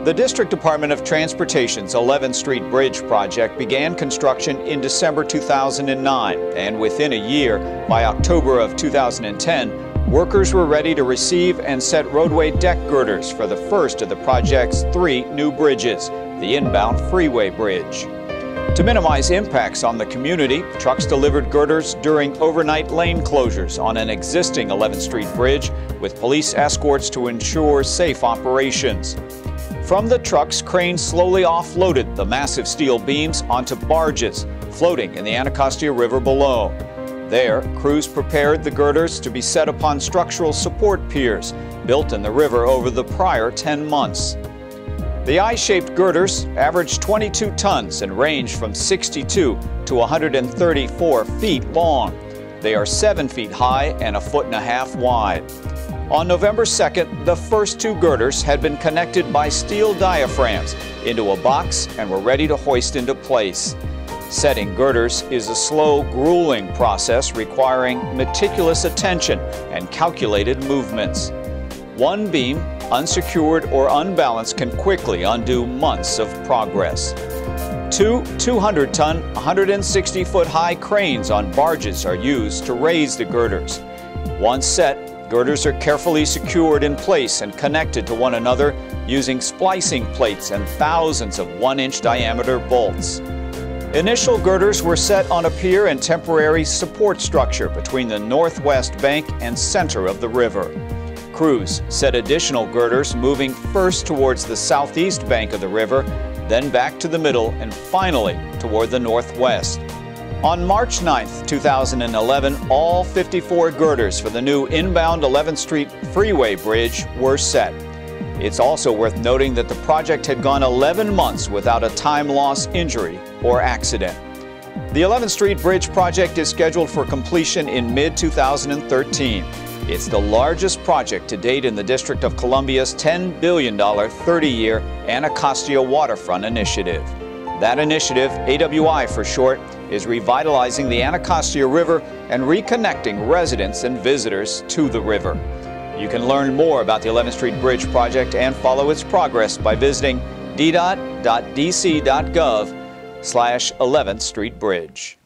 The District Department of Transportation's 11th Street Bridge project began construction in December 2009, and within a year, by October of 2010, workers were ready to receive and set roadway deck girders for the first of the project's 3 new bridges, the inbound freeway bridge. To minimize impacts on the community, trucks delivered girders during overnight lane closures on an existing 11th Street Bridge with police escorts to ensure safe operations. From the trucks, cranes slowly offloaded the massive steel beams onto barges floating in the Anacostia River below. There, crews prepared the girders to be set upon structural support piers built in the river over the prior 10 months. The I-shaped girders averaged 22 tons and range from 62 to 134 feet long. They are 7 feet high and 1.5 feet wide. On November 2nd, the first 2 girders had been connected by steel diaphragms into a box and were ready to hoist into place. Setting girders is a slow, grueling process requiring meticulous attention and calculated movements. One beam, unsecured or unbalanced, can quickly undo months of progress. 2 200-ton, 160-foot high cranes on barges are used to raise the girders. Once set, girders are carefully secured in place and connected to one another using splicing plates and thousands of 1-inch diameter bolts. Initial girders were set on a pier and temporary support structure between the northwest bank and center of the river. Crews set additional girders moving first towards the southeast bank of the river, then back to the middle, and finally toward the northwest. On March 9, 2011, all 54 girders for the new inbound 11th Street Freeway Bridge were set. It's also worth noting that the project had gone 11 months without a time loss injury or accident. The 11th Street Bridge project is scheduled for completion in mid-2013. It's the largest project to date in the District of Columbia's $10 billion 30-year Anacostia waterfront initiative. That initiative, AWI for short, is revitalizing the Anacostia River and reconnecting residents and visitors to the river. You can learn more about the 11th Street Bridge project and follow its progress by visiting ddot.dc.gov/11th Street Bridge.